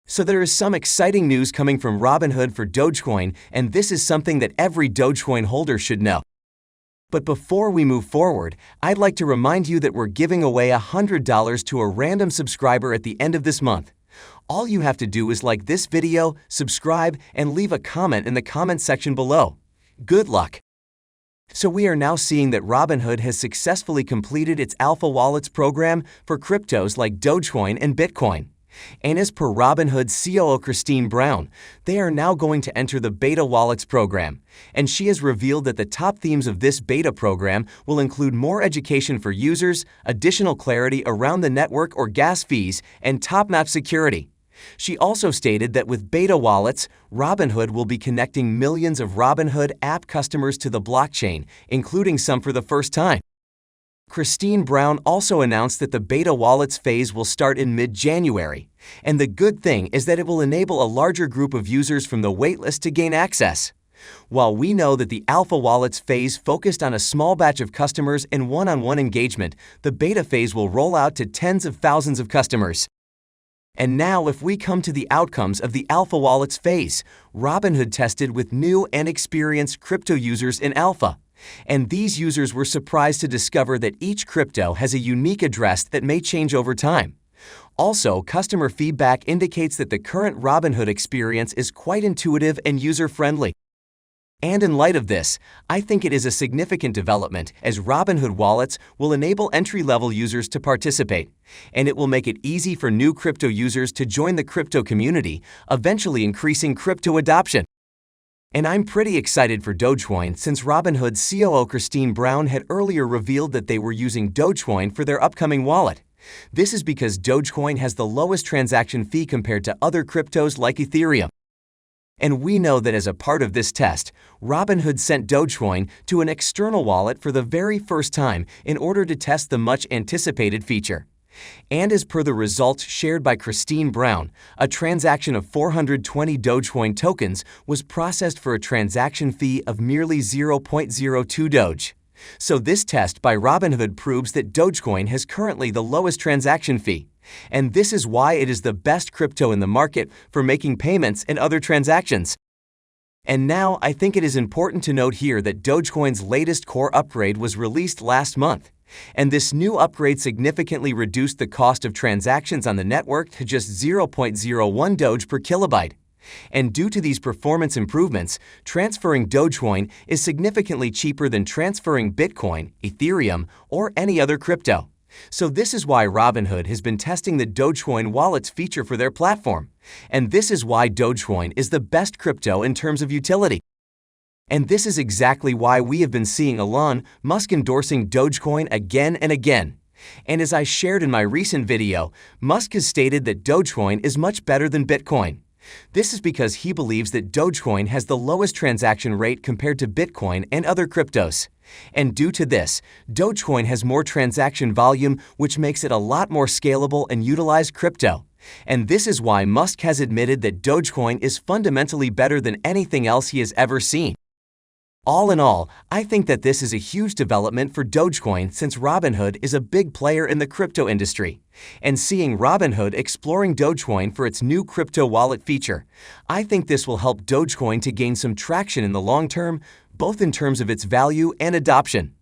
So there is some exciting news coming from Robinhood for Dogecoin, and this is something that every Dogecoin holder should know. But before we move forward, I'd like to remind you that we're giving away $100 to a random subscriber at the end of this month. All you have to do is like this video, subscribe, and leave a comment in the comment section below. Good luck! So we are now seeing that Robinhood has successfully completed its Alpha Wallets program for cryptos like Dogecoin and Bitcoin. And as per Robinhood's COO Christine Brown, they are now going to enter the Beta Wallets program, and she has revealed that the top themes of this beta program will include more education for users, additional clarity around the network or gas fees, and top-notch security. She also stated that with Beta Wallets, Robinhood will be connecting millions of Robinhood app customers to the blockchain, including some for the first time. Christine Brown also announced that the Beta Wallets phase will start in mid-January, and the good thing is that it will enable a larger group of users from the waitlist to gain access. While we know that the Alpha Wallets phase focused on a small batch of customers and one-on-one engagement, the Beta phase will roll out to tens of thousands of customers. And now if we come to the outcomes of the Alpha Wallets phase, Robinhood tested with new and experienced crypto users in Alpha. And these users were surprised to discover that each crypto has a unique address that may change over time. Also, customer feedback indicates that the current Robinhood experience is quite intuitive and user-friendly. And in light of this, I think it is a significant development as Robinhood Wallets will enable entry-level users to participate, and it will make it easy for new crypto users to join the crypto community, eventually increasing crypto adoption. And I'm pretty excited for Dogecoin since Robinhood's COO Christine Brown had earlier revealed that they were using Dogecoin for their upcoming wallet. This is because Dogecoin has the lowest transaction fee compared to other cryptos like Ethereum. And we know that as a part of this test, Robinhood sent Dogecoin to an external wallet for the very first time in order to test the much-anticipated feature. And as per the results shared by Christine Brown, a transaction of 420 Dogecoin tokens was processed for a transaction fee of merely 0.02 Doge. So this test by Robinhood proves that Dogecoin has currently the lowest transaction fee. And this is why it is the best crypto in the market for making payments and other transactions. And now I think it is important to note here that Dogecoin's latest core upgrade was released last month. And this new upgrade significantly reduced the cost of transactions on the network to just 0.01 Doge per kilobyte. And due to these performance improvements, transferring Dogecoin is significantly cheaper than transferring Bitcoin, Ethereum, or any other crypto. So this is why Robinhood has been testing the Dogecoin Wallets feature for their platform. And this is why Dogecoin is the best crypto in terms of utility. And this is exactly why we have been seeing Elon Musk endorsing Dogecoin again and again. And as I shared in my recent video, Musk has stated that Dogecoin is much better than Bitcoin. This is because he believes that Dogecoin has the lowest transaction rate compared to Bitcoin and other cryptos. And due to this, Dogecoin has more transaction volume, which makes it a lot more scalable and utilized crypto. And this is why Musk has admitted that Dogecoin is fundamentally better than anything else he has ever seen. All in all, I think that this is a huge development for Dogecoin since Robinhood is a big player in the crypto industry. And seeing Robinhood exploring Dogecoin for its new crypto wallet feature, I think this will help Dogecoin to gain some traction in the long term, both in terms of its value and adoption.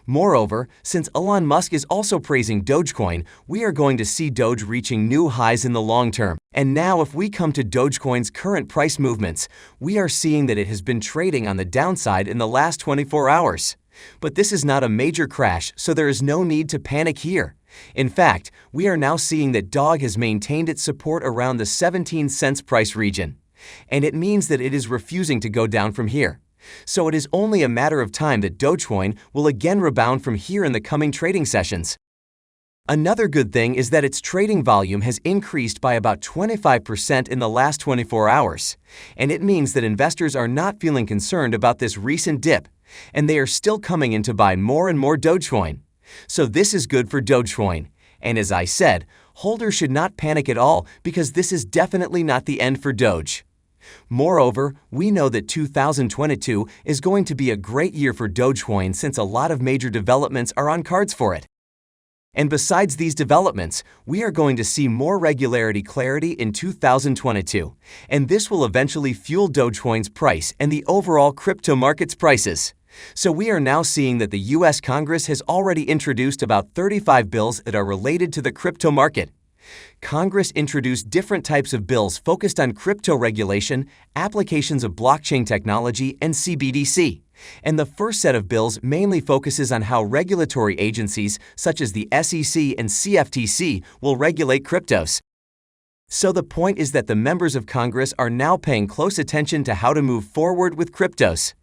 Moreover, since Elon Musk is also praising Dogecoin, we are going to see Doge reaching new highs in the long term. And now if we come to Dogecoin's current price movements, we are seeing that it has been trading on the downside in the last 24 hours. But this is not a major crash, so there is no need to panic here. In fact, we are now seeing that Doge has maintained its support around the 17 cents price region. And it means that it is refusing to go down from here. So it is only a matter of time that Dogecoin will again rebound from here in the coming trading sessions. Another good thing is that its trading volume has increased by about 25% in the last 24 hours. And it means that investors are not feeling concerned about this recent dip, and they are still coming in to buy more and more Dogecoin. So this is good for Dogecoin. And as I said, holders should not panic at all because this is definitely not the end for Doge. Moreover, we know that 2022 is going to be a great year for Dogecoin since a lot of major developments are on cards for it. And besides these developments, we are going to see more regulatory clarity in 2022, and this will eventually fuel Dogecoin's price and the overall crypto market's prices. So we are now seeing that the U.S. Congress has already introduced about 35 bills that are related to the crypto market. Congress introduced different types of bills focused on crypto regulation, applications of blockchain technology, and CBDC. And the first set of bills mainly focuses on how regulatory agencies such as the SEC and CFTC will regulate cryptos. So the point is that the members of Congress are now paying close attention to how to move forward with cryptos.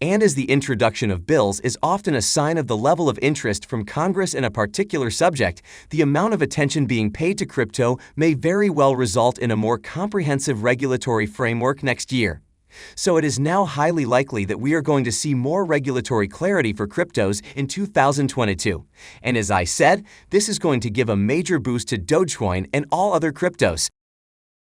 And as the introduction of bills is often a sign of the level of interest from Congress in a particular subject, the amount of attention being paid to crypto may very well result in a more comprehensive regulatory framework next year. So it is now highly likely that we are going to see more regulatory clarity for cryptos in 2022. And as I said, this is going to give a major boost to Dogecoin and all other cryptos.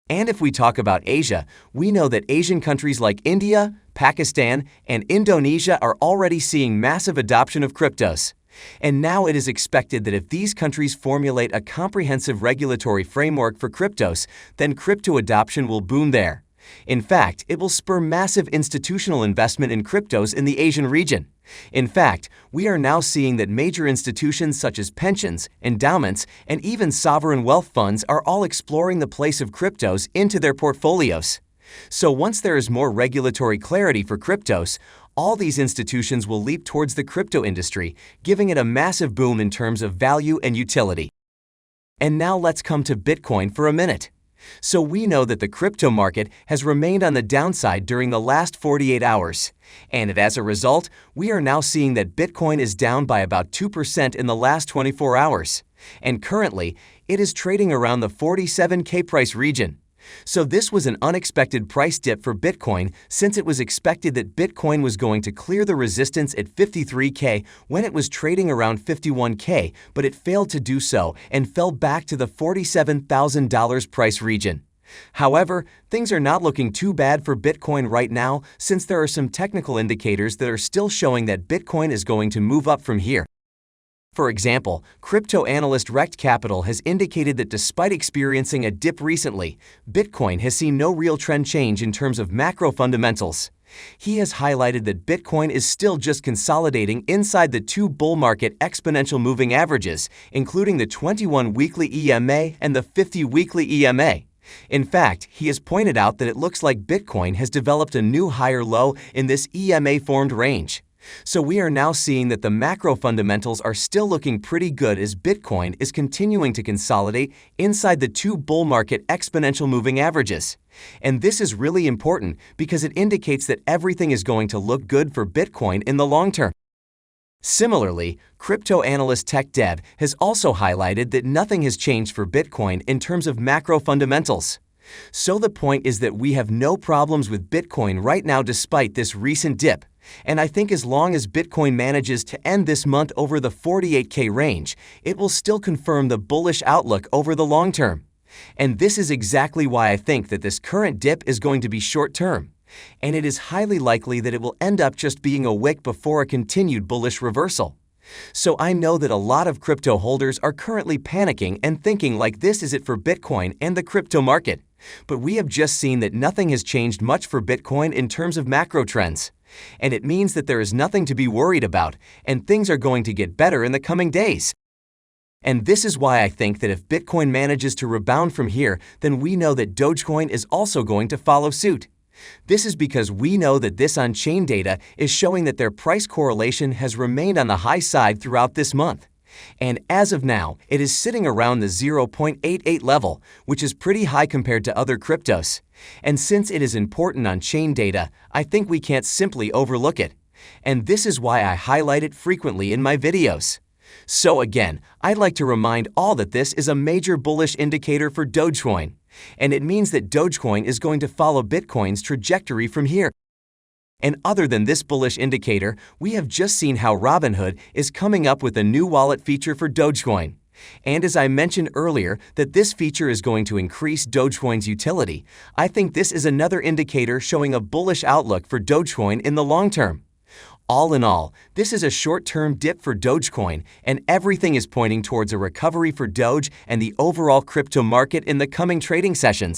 And if we talk about Asia, we know that Asian countries like India, Pakistan, and Indonesia are already seeing massive adoption of cryptos. And now it is expected that if these countries formulate a comprehensive regulatory framework for cryptos, then crypto adoption will boom there. In fact, it will spur massive institutional investment in cryptos in the Asian region. In fact, we are now seeing that major institutions such as pensions, endowments, and even sovereign wealth funds are all exploring the place of cryptos into their portfolios. So once there is more regulatory clarity for cryptos, all these institutions will leap towards the crypto industry, giving it a massive boom in terms of value and utility. And now let's come to Bitcoin for a minute. So we know that the crypto market has remained on the downside during the last 48 hours. And as a result, we are now seeing that Bitcoin is down by about 2% in the last 24 hours. And currently, it is trading around the 47K price region. So this was an unexpected price dip for Bitcoin since it was expected that Bitcoin was going to clear the resistance at 53K when it was trading around 51K, but it failed to do so and fell back to the $47,000 price region. However, things are not looking too bad for Bitcoin right now since there are some technical indicators that are still showing that Bitcoin is going to move up from here. For example, crypto analyst Rect Capital has indicated that despite experiencing a dip recently, Bitcoin has seen no real trend change in terms of macro fundamentals. He has highlighted that Bitcoin is still just consolidating inside the two bull market exponential moving averages, including the 21-weekly EMA and the 50-weekly EMA. In fact, he has pointed out that it looks like Bitcoin has developed a new higher low in this EMA-formed range. So we are now seeing that the macro fundamentals are still looking pretty good as Bitcoin is continuing to consolidate inside the two bull market exponential moving averages. And this is really important because it indicates that everything is going to look good for Bitcoin in the long term. Similarly, crypto analyst Tech Dev has also highlighted that nothing has changed for Bitcoin in terms of macro fundamentals. So the point is that we have no problems with Bitcoin right now despite this recent dip. And I think as long as Bitcoin manages to end this month over the 48K range, it will still confirm the bullish outlook over the long term. And this is exactly why I think that this current dip is going to be short term. And it is highly likely that it will end up just being a wick before a continued bullish reversal. So I know that a lot of crypto holders are currently panicking and thinking like this is it for Bitcoin and the crypto market. But we have just seen that nothing has changed much for Bitcoin in terms of macro trends. And it means that there is nothing to be worried about, and things are going to get better in the coming days. And this is why I think that if Bitcoin manages to rebound from here, then we know that Dogecoin is also going to follow suit. This is because we know that this on-chain data is showing that their price correlation has remained on the high side throughout this month. And as of now, it is sitting around the 0.88 level, which is pretty high compared to other cryptos. And since it is important on-chain data, I think we can't simply overlook it. And this is why I highlight it frequently in my videos. So again, I'd like to remind all that this is a major bullish indicator for Dogecoin. And it means that Dogecoin is going to follow Bitcoin's trajectory from here. And other than this bullish indicator, we have just seen how Robinhood is coming up with a new wallet feature for Dogecoin. And as I mentioned earlier that this feature is going to increase Dogecoin's utility, I think this is another indicator showing a bullish outlook for Dogecoin in the long term. All in all, this is a short-term dip for Dogecoin, and everything is pointing towards a recovery for Doge and the overall crypto market in the coming trading sessions.